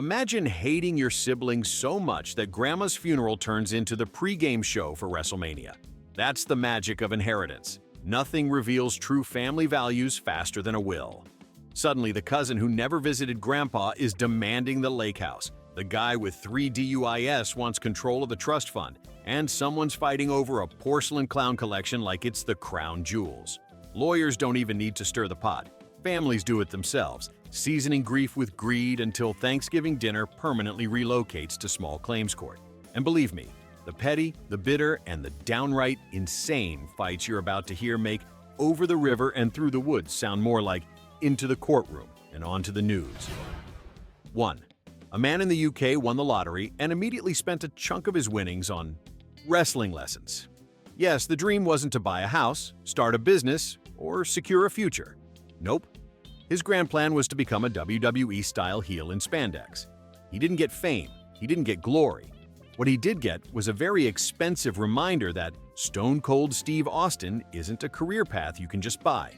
Imagine hating your siblings so much that grandma's funeral turns into the pregame show for WrestleMania. That's the magic of inheritance. Nothing reveals true family values faster than a will. Suddenly, the cousin who never visited grandpa is demanding the lake house. The guy with 3 DUIs wants control of the trust fund, and someone's fighting over a porcelain clown collection like it's the crown jewels. Lawyers don't even need to stir the pot. Families do it themselves, seasoning grief with greed until Thanksgiving dinner permanently relocates to small claims court. And believe me, the petty, the bitter, and the downright insane fights you're about to hear make Over the River and Through the Woods sound more like Into the Courtroom and Onto the News. 1. A man in the UK won the lottery and immediately spent a chunk of his winnings on wrestling lessons. Yes, the dream wasn't to buy a house, start a business, or secure a future. Nope. His grand plan was to become a WWE-style heel in spandex. He didn't get fame, he didn't get glory. What he did get was a very expensive reminder that Stone Cold Steve Austin isn't a career path you can just buy.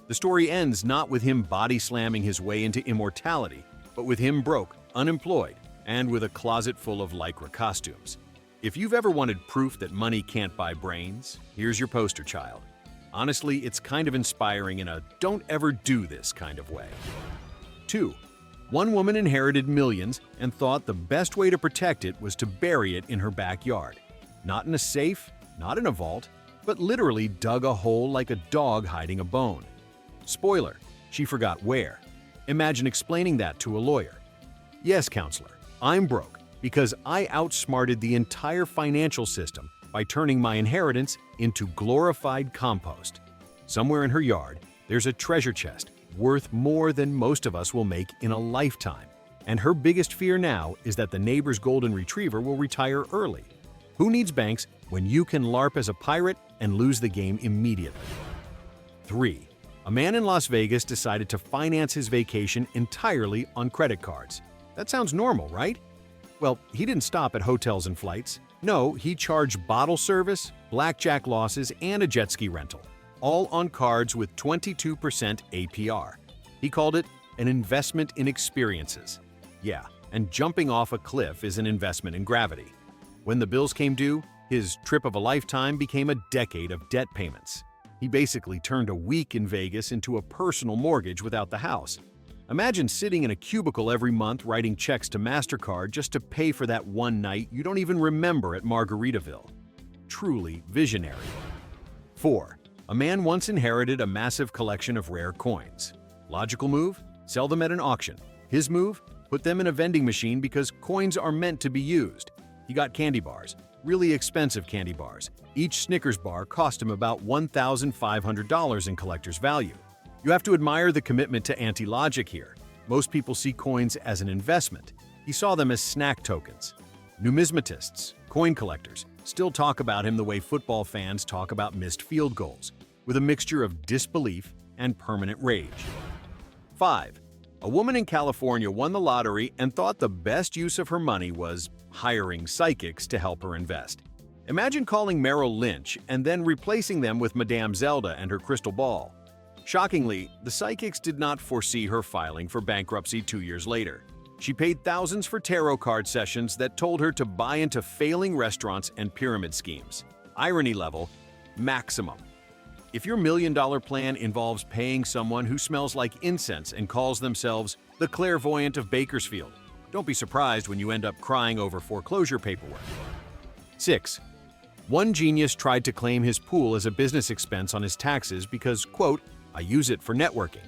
The story ends not with him body-slamming his way into immortality, but with him broke, unemployed, and with a closet full of Lycra costumes. If you've ever wanted proof that money can't buy brains, here's your poster child. Honestly, it's kind of inspiring in a don't ever do this kind of way. 2. One woman inherited millions and thought the best way to protect it was to bury it in her backyard. Not in a safe, not in a vault, but literally dug a hole like a dog hiding a bone. Spoiler, she forgot where. Imagine explaining that to a lawyer. Yes, counselor, I'm broke because I outsmarted the entire financial system by turning my inheritance into glorified compost. Somewhere in her yard, there's a treasure chest worth more than most of us will make in a lifetime. And her biggest fear now is that the neighbor's golden retriever will retire early. Who needs banks when you can LARP as a pirate and lose the game immediately? 3. A man in Las Vegas decided to finance his vacation entirely on credit cards. That sounds normal, right? Well, he didn't stop at hotels and flights. No, he charged bottle service, blackjack losses, and a jet ski rental, all on cards with 22% APR. He called it an investment in experiences. Yeah, and jumping off a cliff is an investment in gravity. When the bills came due, his trip of a lifetime became a decade of debt payments. He basically turned a week in Vegas into a personal mortgage without the house. Imagine sitting in a cubicle every month writing checks to MasterCard just to pay for that one night you don't even remember at Margaritaville. Truly visionary. 4. A man once inherited a massive collection of rare coins. Logical move? Sell them at an auction. His move? Put them in a vending machine because coins are meant to be used. He got candy bars, really expensive candy bars. Each Snickers bar cost him about $1,500 in collector's value. You have to admire the commitment to anti-logic here. Most people see coins as an investment. He saw them as snack tokens. Numismatists, coin collectors, still talk about him the way football fans talk about missed field goals, with a mixture of disbelief and permanent rage. 5. A woman in California won the lottery and thought the best use of her money was hiring psychics to help her invest. Imagine calling Merrill Lynch and then replacing them with Madame Zelda and her crystal ball. Shockingly, the psychics did not foresee her filing for bankruptcy 2 years later. She paid thousands for tarot card sessions that told her to buy into failing restaurants and pyramid schemes. Irony level, maximum. If your million-dollar plan involves paying someone who smells like incense and calls themselves the clairvoyant of Bakersfield, don't be surprised when you end up crying over foreclosure paperwork. 6. One genius tried to claim his pool as a business expense on his taxes because, quote, I use it for networking.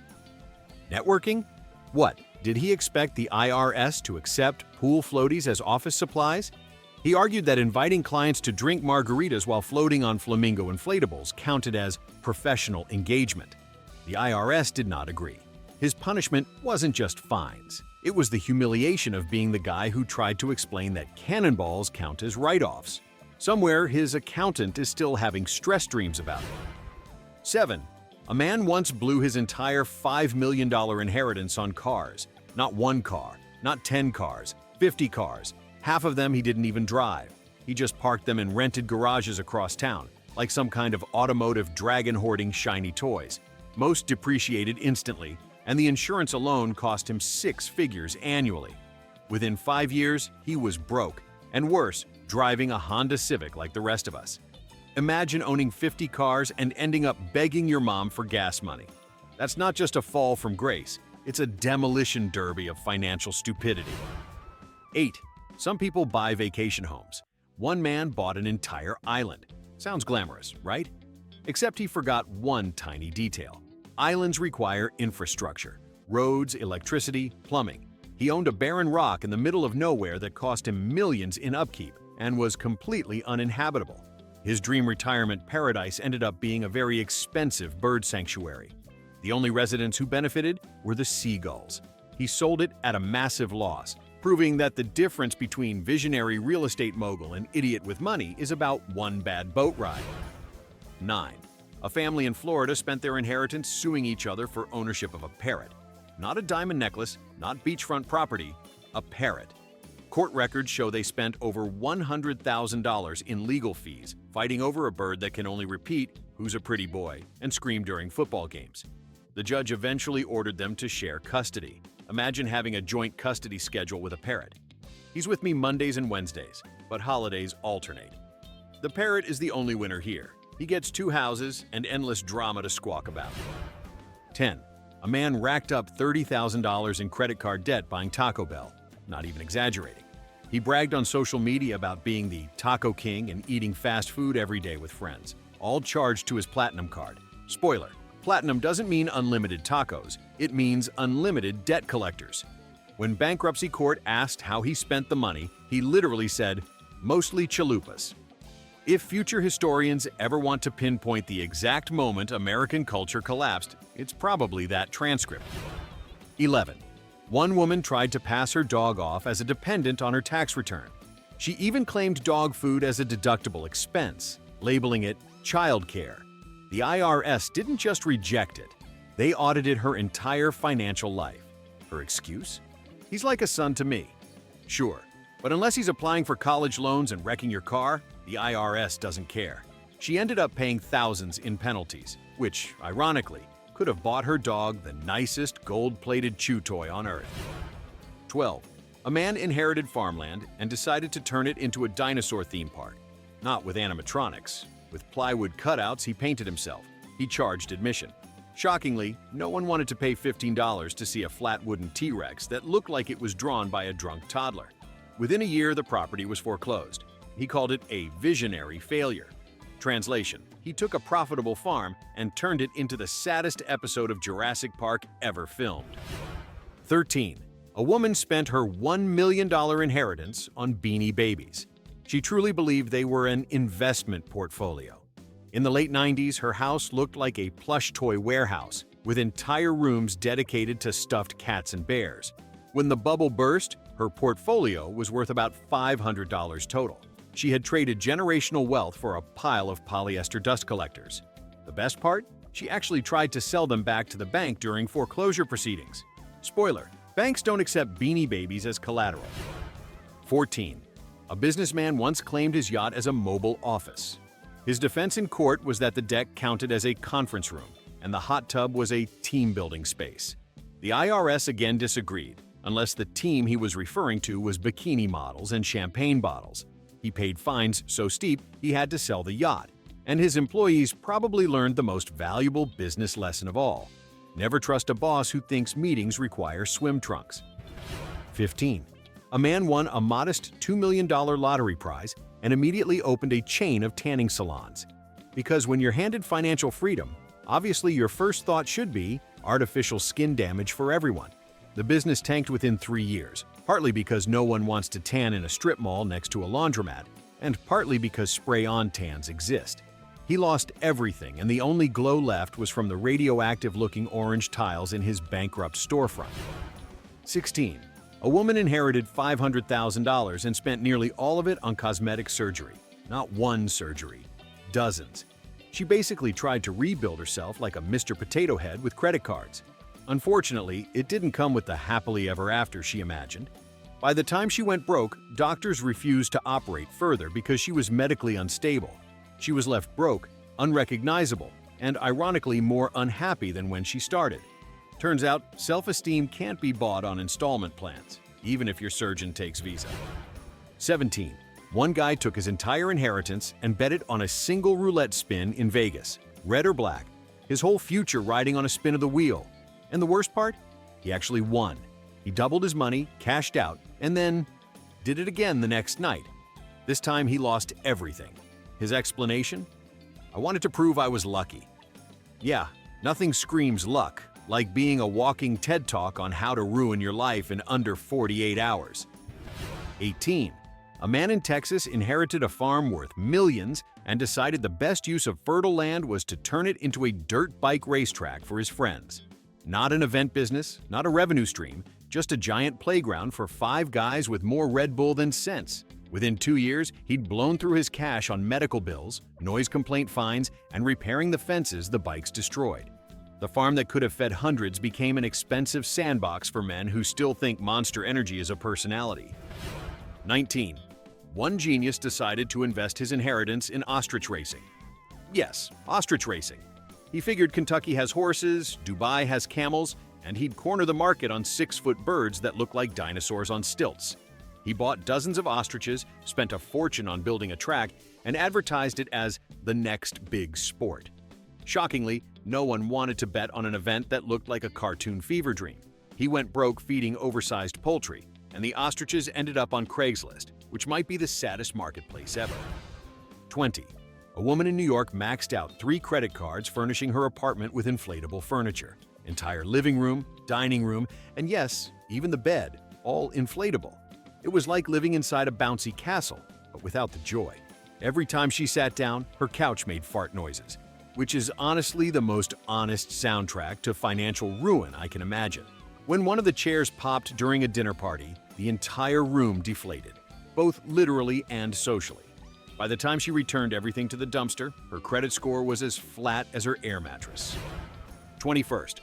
Networking? What, did he expect the IRS to accept pool floaties as office supplies? He argued that inviting clients to drink margaritas while floating on flamingo inflatables counted as professional engagement. The IRS did not agree. His punishment wasn't just fines. It was the humiliation of being the guy who tried to explain that cannonballs count as write-offs. Somewhere, his accountant is still having stress dreams about it. 7. A man once blew his entire $5 million inheritance on cars. Not one car, not 10 cars, 50 cars. Half of them he didn't even drive. He just parked them in rented garages across town, like some kind of automotive dragon hoarding shiny toys. Most depreciated instantly, and the insurance alone cost him 6 figures annually. Within 5 years, he was broke, and worse, driving a Honda Civic like the rest of us. Imagine owning 50 cars and ending up begging your mom for gas money. That's not just a fall from grace, it's a demolition derby of financial stupidity. 8. Some people buy vacation homes. One man bought an entire island. Sounds glamorous, right? Except he forgot one tiny detail. Islands require infrastructure: roads, electricity, plumbing. He owned a barren rock in the middle of nowhere that cost him millions in upkeep and was completely uninhabitable. His dream retirement paradise ended up being a very expensive bird sanctuary. The only residents who benefited were the seagulls. He sold it at a massive loss, proving that the difference between visionary real estate mogul and idiot with money is about one bad boat ride. 9. A family in Florida spent their inheritance suing each other for ownership of a parrot. Not a diamond necklace, not beachfront property, a parrot. Court records show they spent over $100,000 in legal fees fighting over a bird that can only repeat, "Who's a pretty boy?" and scream during football games. The judge eventually ordered them to share custody. Imagine having a joint custody schedule with a parrot. He's with me Mondays and Wednesdays, but holidays alternate. The parrot is the only winner here. He gets 2 houses and endless drama to squawk about. 10. A man racked up $30,000 in credit card debt buying Taco Bell. Not even exaggerating. He bragged on social media about being the Taco King and eating fast food every day with friends, all charged to his Platinum card. Spoiler: Platinum doesn't mean unlimited tacos, it means unlimited debt collectors. When bankruptcy court asked how he spent the money, he literally said, "Mostly chalupas." If future historians ever want to pinpoint the exact moment American culture collapsed, it's probably that transcript. 11. One woman tried to pass her dog off as a dependent on her tax return. She even claimed dog food as a deductible expense, labeling it child care. The IRS didn't just reject it, they audited her entire financial life. Her excuse? He's like a son to me. Sure, but unless he's applying for college loans and wrecking your car, the IRS doesn't care. She ended up paying thousands in penalties, which, ironically, could have bought her dog the nicest gold-plated chew toy on earth. 12. A man inherited farmland and decided to turn it into a dinosaur theme park. Not with animatronics. With plywood cutouts he painted himself. He charged admission. Shockingly, no one wanted to pay $15 to see a flat wooden T-Rex that looked like it was drawn by a drunk toddler. Within a year, the property was foreclosed. He called it a visionary failure. Translation: he took a profitable farm and turned it into the saddest episode of Jurassic Park ever filmed. 13. A woman spent her $1 million inheritance on Beanie Babies. She truly believed they were an investment portfolio. In the late 90s, her house looked like a plush toy warehouse, with entire rooms dedicated to stuffed cats and bears. When the bubble burst, her portfolio was worth about $500 total. She had traded generational wealth for a pile of polyester dust collectors. The best part? She actually tried to sell them back to the bank during foreclosure proceedings. Spoiler: banks don't accept Beanie Babies as collateral. 14. A businessman once claimed his yacht as a mobile office. His defense in court was that the deck counted as a conference room, and the hot tub was a team-building space. The IRS again disagreed, unless the team he was referring to was bikini models and champagne bottles. He paid fines so steep he had to sell the yacht, and his employees probably learned the most valuable business lesson of all: never trust a boss who thinks meetings require swim trunks. 15. A man won a modest $2 million lottery prize and immediately opened a chain of tanning salons. Because when you're handed financial freedom, obviously your first thought should be artificial skin damage for everyone. The business tanked within 3 years, partly because no one wants to tan in a strip mall next to a laundromat, and partly because spray-on tans exist. He lost everything, and the only glow left was from the radioactive-looking orange tiles in his bankrupt storefront. 16. A woman inherited $500,000 and spent nearly all of it on cosmetic surgery. Not one surgery, dozens. She basically tried to rebuild herself like a Mr. Potato Head with credit cards. Unfortunately, it didn't come with the happily ever after she imagined. By the time she went broke, doctors refused to operate further because she was medically unstable. She was left broke, unrecognizable, and ironically more unhappy than when she started. Turns out, self-esteem can't be bought on installment plans. even if your surgeon takes Visa. 17. One guy took his entire inheritance and bet it on a single roulette spin in Vegas, red or black, his whole future riding on a spin of the wheel. And the worst part? He actually won. He doubled his money, cashed out, and then did it again the next night. This time he lost everything. His explanation? I wanted to prove I was lucky. Yeah, nothing screams luck like being a walking TED Talk on how to ruin your life in under 48 hours. 18. A man in Texas inherited a farm worth millions and decided the best use of fertile land was to turn it into a dirt bike racetrack for his friends. Not an event business, not a revenue stream, just a giant playground for 5 guys with more Red Bull than sense. Within 2 years, he'd blown through his cash on medical bills, noise complaint fines, and repairing the fences the bikes destroyed. The farm that could have fed hundreds became an expensive sandbox for men who still think Monster Energy is a personality. 19. One genius decided to invest his inheritance in ostrich racing. Yes, ostrich racing. He figured Kentucky has horses, Dubai has camels, and he'd corner the market on 6-foot birds that look like dinosaurs on stilts. He bought dozens of ostriches, spent a fortune on building a track, and advertised it as the next big sport. Shockingly, no one wanted to bet on an event that looked like a cartoon fever dream. He went broke feeding oversized poultry, and the ostriches ended up on Craigslist, which might be the saddest marketplace ever. 20. A woman in New York maxed out 3 credit cards furnishing her apartment with inflatable furniture. Entire living room, dining room, and yes, even the bed, all inflatable. It was like living inside a bouncy castle, but without the joy. Every time she sat down, her couch made fart noises, which is honestly the most honest soundtrack to financial ruin I can imagine. When one of the chairs popped during a dinner party, the entire room deflated, both literally and socially. By the time she returned everything to the dumpster, her credit score was as flat as her air mattress. 21st.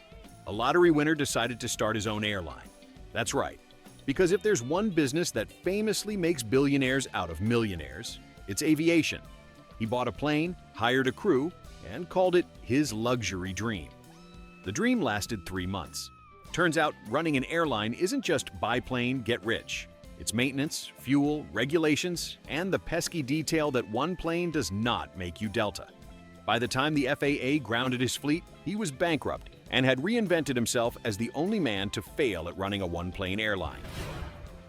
A lottery winner decided to start his own airline. That's right, because if there's one business that famously makes billionaires out of millionaires, it's aviation. He bought a plane, hired a crew, and called it his luxury dream. The dream lasted 3 months. Turns out running an airline isn't just buy plane, get rich. It's maintenance, fuel, regulations, and the pesky detail that one plane does not make you Delta. By the time the FAA grounded his fleet, he was bankrupt and had reinvented himself as the only man to fail at running a one-plane airline.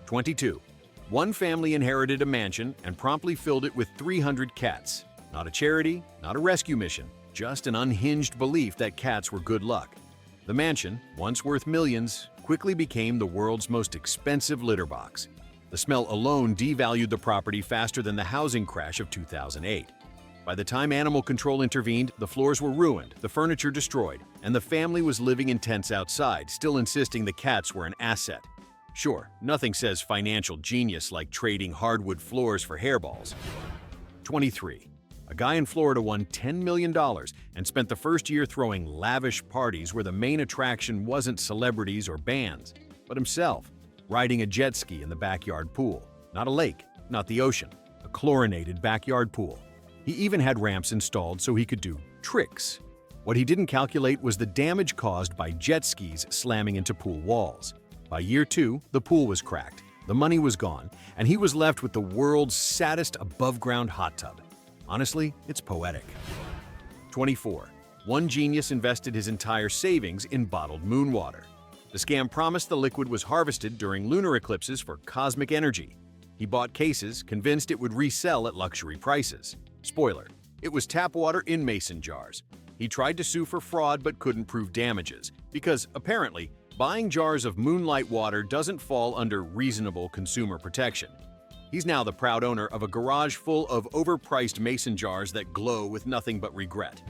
22. One family inherited a mansion and promptly filled it with 300 cats. Not a charity, not a rescue mission, just an unhinged belief that cats were good luck. The mansion, once worth millions, quickly became the world's most expensive litter box. The smell alone devalued the property faster than the housing crash of 2008. By the time animal control intervened, the floors were ruined, the furniture destroyed, and the family was living in tents outside, still insisting the cats were an asset. Sure, nothing says financial genius like trading hardwood floors for hairballs. 23. A guy in Florida won $10 million and spent the first year throwing lavish parties where the main attraction wasn't celebrities or bands, but himself, riding a jet ski in the backyard pool. Not a lake, not the ocean, a chlorinated backyard pool. He even had ramps installed so he could do tricks. What he didn't calculate was the damage caused by jet skis slamming into pool walls. By year 2, the pool was cracked, the money was gone, and he was left with the world's saddest above-ground hot tub. Honestly, it's poetic. 24. One genius invested his entire savings in bottled moon water. The scam promised the liquid was harvested during lunar eclipses for cosmic energy. He bought cases, convinced it would resell at luxury prices. Spoiler, it was tap water in mason jars. He tried to sue for fraud but couldn't prove damages, because apparently, buying jars of moonlight water doesn't fall under reasonable consumer protection. He's now the proud owner of a garage full of overpriced mason jars that glow with nothing but regret.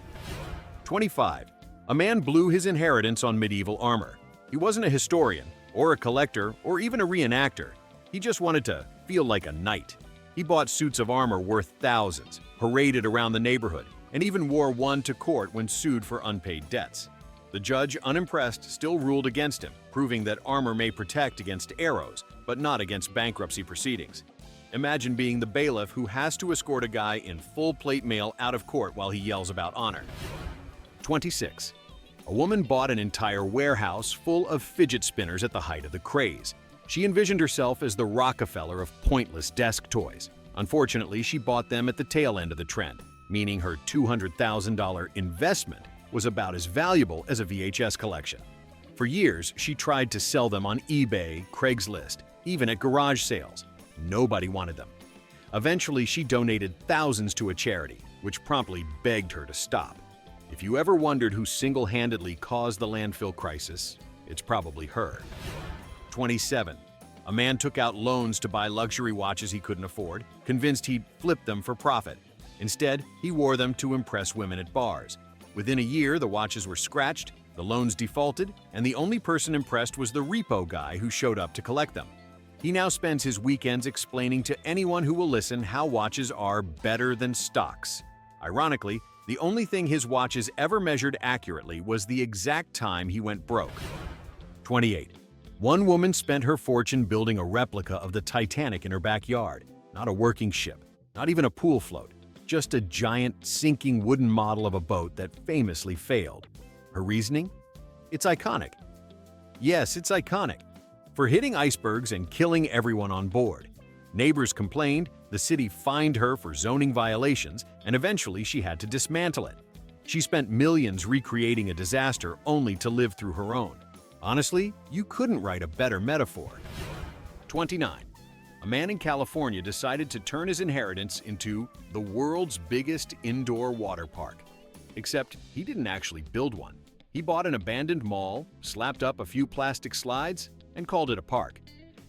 25. A man blew his inheritance on medieval armor. He wasn't a historian, or a collector, or even a reenactor. He just wanted to feel like a knight. He bought suits of armor worth thousands, paraded around the neighborhood, and even wore one to court when sued for unpaid debts. The judge, unimpressed, still ruled against him, proving that armor may protect against arrows, but not against bankruptcy proceedings. Imagine being the bailiff who has to escort a guy in full plate mail out of court while he yells about honor. 26. A woman bought an entire warehouse full of fidget spinners at the height of the craze. She envisioned herself as the Rockefeller of pointless desk toys. Unfortunately, she bought them at the tail end of the trend, meaning her $200,000 investment was about as valuable as a VHS collection. For years, she tried to sell them on eBay, Craigslist, even at garage sales. Nobody wanted them. Eventually, she donated thousands to a charity, which promptly begged her to stop. If you ever wondered who single-handedly caused the landfill crisis, it's probably her. 27. A man took out loans to buy luxury watches he couldn't afford, convinced he'd flip them for profit. Instead, he wore them to impress women at bars. Within a year, the watches were scratched, the loans defaulted, and the only person impressed was the repo guy who showed up to collect them. He now spends his weekends explaining to anyone who will listen how watches are better than stocks. Ironically, the only thing his watches ever measured accurately was the exact time he went broke. 28. One woman spent her fortune building a replica of the Titanic in her backyard. Not a working ship, not even a pool float, just a giant, sinking wooden model of a boat that famously failed. Her reasoning? It's iconic. Yes, it's iconic. For hitting icebergs and killing everyone on board. Neighbors complained, the city fined her for zoning violations, and eventually she had to dismantle it. She spent millions recreating a disaster only to live through her own. Honestly, you couldn't write a better metaphor. 29. A man in California decided to turn his inheritance into the world's biggest indoor water park. Except he didn't actually build one. He bought an abandoned mall, slapped up a few plastic slides, and called it a park.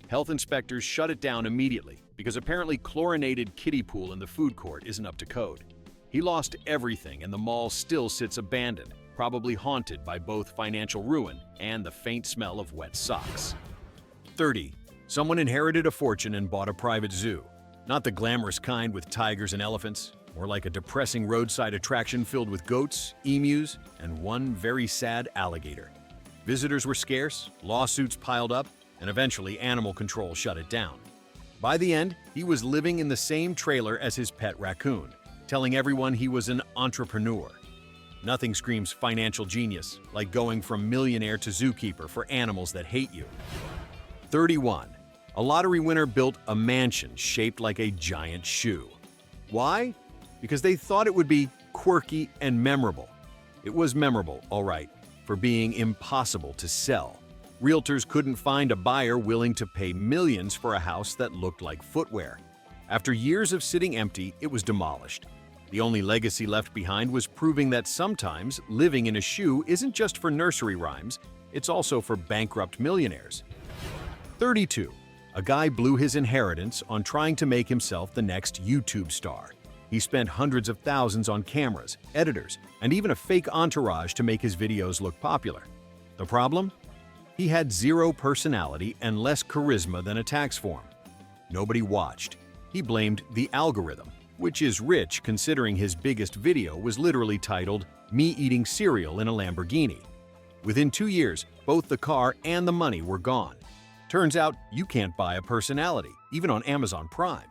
Health inspectors shut it down immediately because apparently chlorinated kiddie pool in the food court isn't up to code. He lost everything and the mall still sits abandoned, probably haunted by both financial ruin and the faint smell of wet socks. 30. Someone inherited a fortune and bought a private zoo. Not the glamorous kind with tigers and elephants, more like a depressing roadside attraction filled with goats, emus, and one very sad alligator. Visitors were scarce, lawsuits piled up, and eventually animal control shut it down. By the end, he was living in the same trailer as his pet raccoon, telling everyone he was an entrepreneur. Nothing screams financial genius like going from millionaire to zookeeper for animals that hate you. 31. A lottery winner built a mansion shaped like a giant shoe. Why? Because they thought it would be quirky and memorable. It was memorable, all right, for being impossible to sell. Realtors couldn't find a buyer willing to pay millions for a house that looked like footwear. After years of sitting empty, it was demolished. The only legacy left behind was proving that sometimes living in a shoe isn't just for nursery rhymes, it's also for bankrupt millionaires. 32. A guy blew his inheritance on trying to make himself the next YouTube star. He spent hundreds of thousands on cameras, editors, and even a fake entourage to make his videos look popular. The problem? He had zero personality and less charisma than a tax form. Nobody watched. He blamed the algorithm, which is rich considering his biggest video was literally titled, "Me Eating Cereal in a Lamborghini." Within 2 years, both the car and the money were gone. Turns out you can't buy a personality, even on Amazon Prime.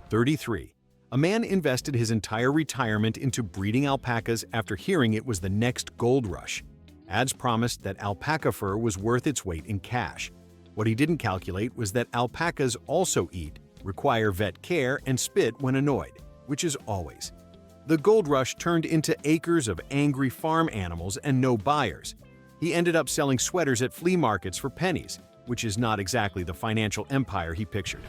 33. A man invested his entire retirement into breeding alpacas after hearing it was the next gold rush. Ads promised that alpaca fur was worth its weight in cash. What he didn't calculate was that alpacas also eat, require vet care, and spit when annoyed, which is always. The gold rush turned into acres of angry farm animals and no buyers. He ended up selling sweaters at flea markets for pennies, which is not exactly the financial empire he pictured.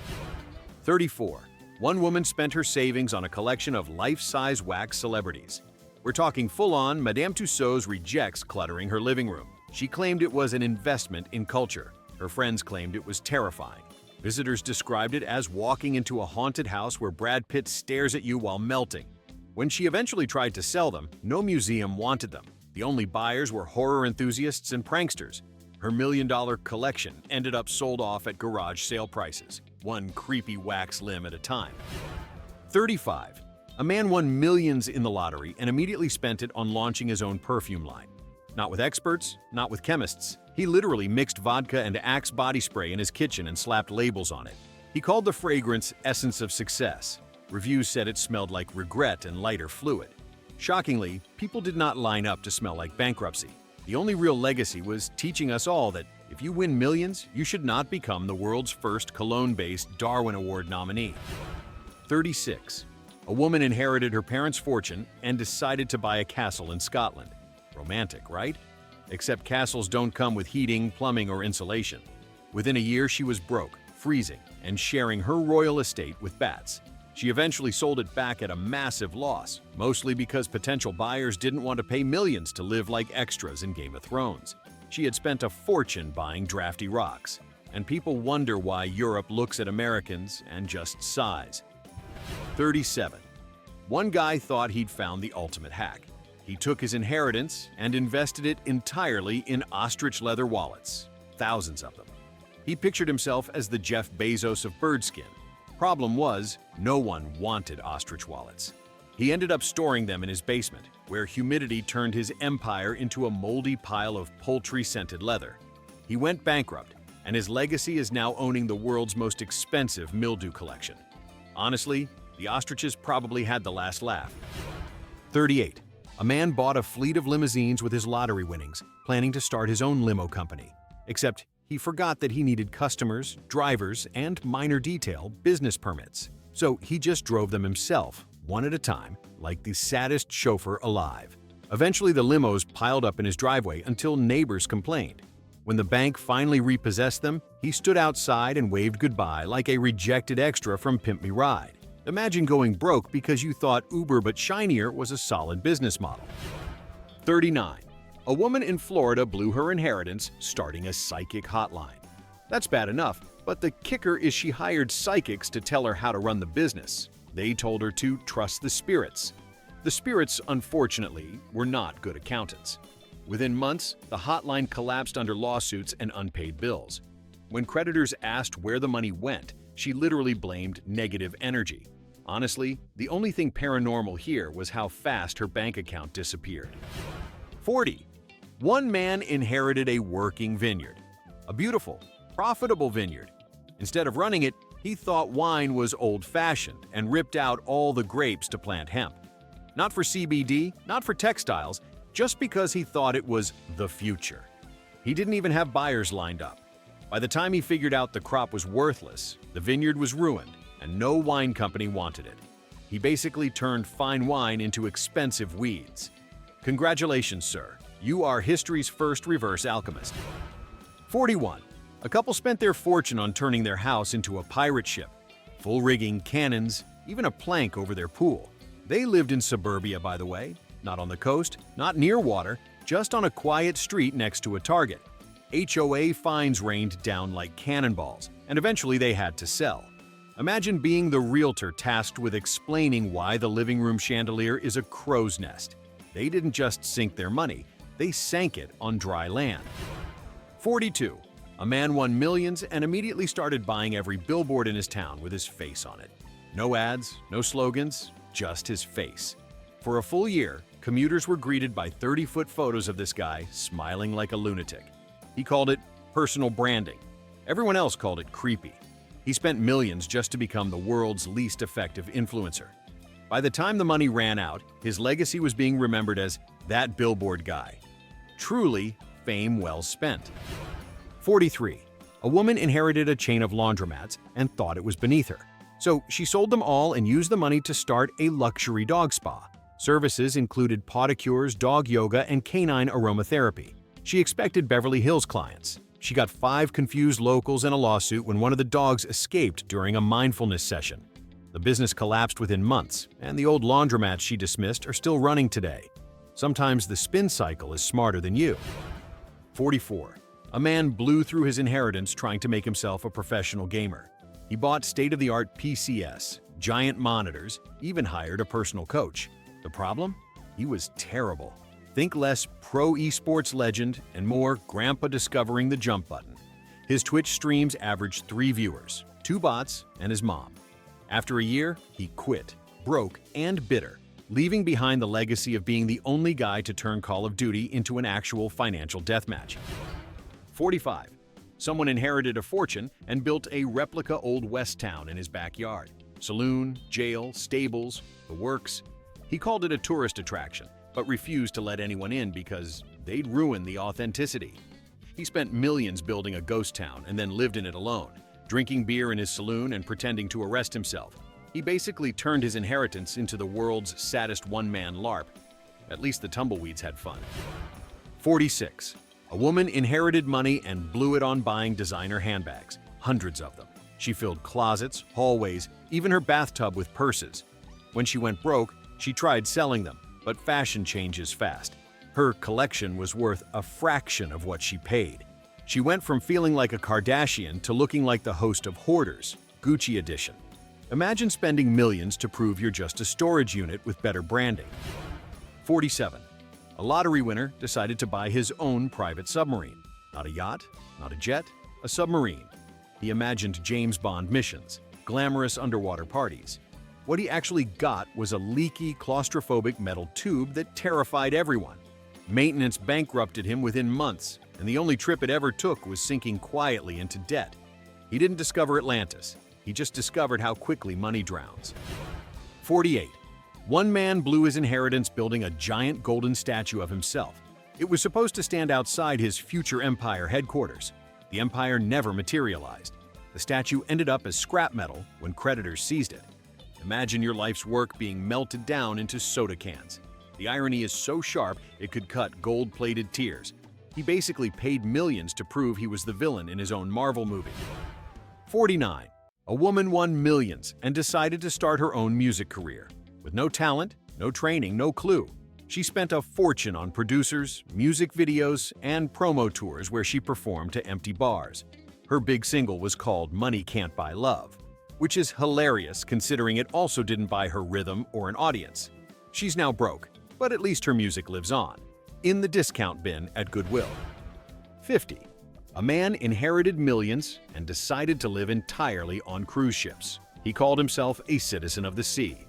34. One woman spent her savings on a collection of life-size wax celebrities. We're talking full-on Madame Tussauds rejects cluttering her living room. She claimed it was an investment in culture. Her friends claimed it was terrifying. Visitors described it as walking into a haunted house where Brad Pitt stares at you while melting. When she eventually tried to sell them, no museum wanted them. The only buyers were horror enthusiasts and pranksters. Her million-dollar collection ended up sold off at garage sale prices, one creepy wax limb at a time. 35. A man won millions in the lottery and immediately spent it on launching his own perfume line. Not with experts, not with chemists. He literally mixed vodka and Axe body spray in his kitchen and slapped labels on it. He called the fragrance Essence of Success. Reviews said it smelled like regret and lighter fluid. Shockingly, people did not line up to smell like bankruptcy. The only real legacy was teaching us all that If you win millions, you should not become the world's first Cologne-based Darwin Award nominee. 36. A woman inherited her parents' fortune and decided to buy a castle in Scotland. Romantic, right? Except castles don't come with heating, plumbing, or insulation. Within a year, she was broke, freezing, and sharing her royal estate with bats. She eventually sold it back at a massive loss, mostly because potential buyers didn't want to pay millions to live like extras in Game of Thrones. She had spent a fortune buying drafty rocks, and people wonder why Europe looks at Americans and just sighs. 37. One guy thought he'd found the ultimate hack. He took his inheritance and invested it entirely in ostrich leather wallets, thousands of them. He pictured himself as the Jeff Bezos of birdskin. Problem was, no one wanted ostrich wallets. He ended up storing them in his basement, where humidity turned his empire into a moldy pile of poultry-scented leather. He went bankrupt, and his legacy is now owning the world's most expensive mildew collection. Honestly, the ostriches probably had the last laugh. 38. A man bought a fleet of limousines with his lottery winnings, planning to start his own limo company. Except he forgot that he needed customers, drivers, and minor detail business permits. So he just drove them himself, one at a time, like the saddest chauffeur alive. Eventually, the limos piled up in his driveway until neighbors complained. When the bank finally repossessed them, he stood outside and waved goodbye like a rejected extra from Pimp Me Ride. Imagine going broke because you thought Uber but shinier was a solid business model. 39. A woman in Florida blew her inheritance starting a psychic hotline. That's bad enough, but the kicker is she hired psychics to tell her how to run the business. They told her to trust the spirits. The spirits, unfortunately, were not good accountants. Within months, the hotline collapsed under lawsuits and unpaid bills. When creditors asked where the money went, she literally blamed negative energy. Honestly, the only thing paranormal here was how fast her bank account disappeared. 40. One man inherited a working vineyard. A beautiful, profitable vineyard. Instead of running it, he thought wine was old-fashioned and ripped out all the grapes to plant hemp. Not for CBD, not for textiles, just because he thought it was the future. He didn't even have buyers lined up. By the time he figured out the crop was worthless, the vineyard was ruined, and no wine company wanted it. He basically turned fine wine into expensive weeds. Congratulations, sir. You are history's first reverse alchemist. 41. A couple spent their fortune on turning their house into a pirate ship. Full rigging, cannons, even a plank over their pool. They lived in suburbia, by the way. Not on the coast, not near water, just on a quiet street next to a Target. HOA fines rained down like cannonballs, and eventually they had to sell. Imagine being the realtor tasked with explaining why the living room chandelier is a crow's nest. They didn't just sink their money, they sank it on dry land. 42. A man won millions and immediately started buying every billboard in his town with his face on it. No ads, no slogans, just his face. For a full year, commuters were greeted by 30-foot photos of this guy smiling like a lunatic. He called it personal branding. Everyone else called it creepy. He spent millions just to become the world's least effective influencer. By the time the money ran out, his legacy was being remembered as that billboard guy. Truly, fame well spent. 43. A woman inherited a chain of laundromats and thought it was beneath her. So she sold them all and used the money to start a luxury dog spa. Services included podicures, dog yoga, and canine aromatherapy. She expected Beverly Hills clients. She got 5 confused locals and a lawsuit when one of the dogs escaped during a mindfulness session. The business collapsed within months, and the old laundromats she dismissed are still running today. Sometimes the spin cycle is smarter than you. 44. A man blew through his inheritance trying to make himself a professional gamer. He bought state-of-the-art PCs, giant monitors, even hired a personal coach. The problem? He was terrible. Think less pro esports legend and more grandpa discovering the jump button. His Twitch streams averaged 3 viewers, 2 bots, and his mom. After a year, he quit, broke, and bitter, leaving behind the legacy of being the only guy to turn Call of Duty into an actual financial deathmatch. 45. Someone inherited a fortune and built a replica Old West town in his backyard. Saloon, jail, stables, the works. He called it a tourist attraction, but refused to let anyone in because they'd ruin the authenticity. He spent millions building a ghost town and then lived in it alone, drinking beer in his saloon and pretending to arrest himself. He basically turned his inheritance into the world's saddest one-man LARP. At least the tumbleweeds had fun. 46. A woman inherited money and blew it on buying designer handbags, hundreds of them. She filled closets, hallways, even her bathtub with purses. When she went broke, she tried selling them, but fashion changes fast. Her collection was worth a fraction of what she paid. She went from feeling like a Kardashian to looking like the host of Hoarders, Gucci edition. Imagine spending millions to prove you're just a storage unit with better branding. 47. A lottery winner decided to buy his own private submarine. Not a yacht, not a jet, a submarine. He imagined James Bond missions, glamorous underwater parties. What he actually got was a leaky, claustrophobic metal tube that terrified everyone. Maintenance bankrupted him within months, and the only trip it ever took was sinking quietly into debt. He didn't discover Atlantis. He just discovered how quickly money drowns. 48. One man blew his inheritance building a giant golden statue of himself. It was supposed to stand outside his future empire headquarters. The empire never materialized. The statue ended up as scrap metal when creditors seized it. Imagine your life's work being melted down into soda cans. The irony is so sharp it could cut gold-plated tears. He basically paid millions to prove he was the villain in his own Marvel movie. 49. A woman won millions and decided to start her own music career. With no talent, no training, no clue. She spent a fortune on producers, music videos, and promo tours where she performed to empty bars. Her big single was called Money Can't Buy Love, which is hilarious considering it also didn't buy her rhythm or an audience. She's now broke, but at least her music lives on, in the discount bin at Goodwill. 50. A man inherited millions and decided to live entirely on cruise ships. He called himself a citizen of the sea.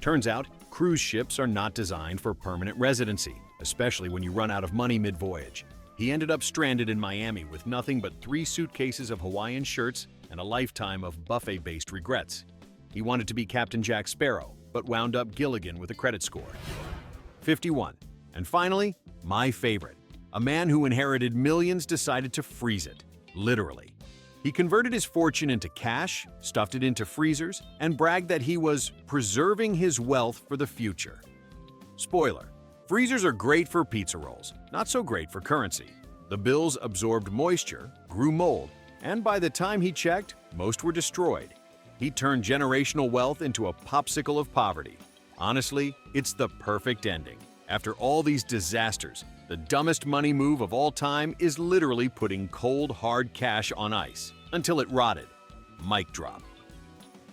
Turns out, cruise ships are not designed for permanent residency, especially when you run out of money mid-voyage. He ended up stranded in Miami with nothing but 3 suitcases of Hawaiian shirts and a lifetime of buffet-based regrets. He wanted to be Captain Jack Sparrow, but wound up Gilligan with a credit score. 51. And finally, my favorite. A man who inherited millions decided to freeze it, literally. He converted his fortune into cash, stuffed it into freezers, and bragged that he was preserving his wealth for the future. Spoiler: freezers are great for pizza rolls, not so great for currency. The bills absorbed moisture, grew mold, and by the time he checked, most were destroyed. He turned generational wealth into a popsicle of poverty. Honestly, it's the perfect ending. After all these disasters, the dumbest money move of all time is literally putting cold, hard cash on ice until it rotted. Mic drop.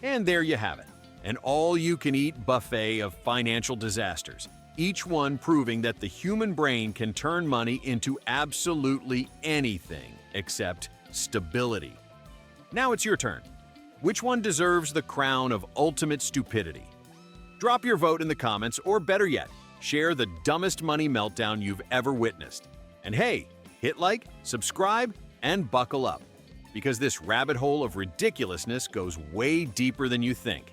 And there you have it, an all-you-can-eat buffet of financial disasters, each one proving that the human brain can turn money into absolutely anything except stability. Now it's your turn. Which one deserves the crown of ultimate stupidity? Drop your vote in the comments, or better yet, share the dumbest money meltdown you've ever witnessed. And hey, hit like, subscribe, and buckle up, because this rabbit hole of ridiculousness goes way deeper than you think.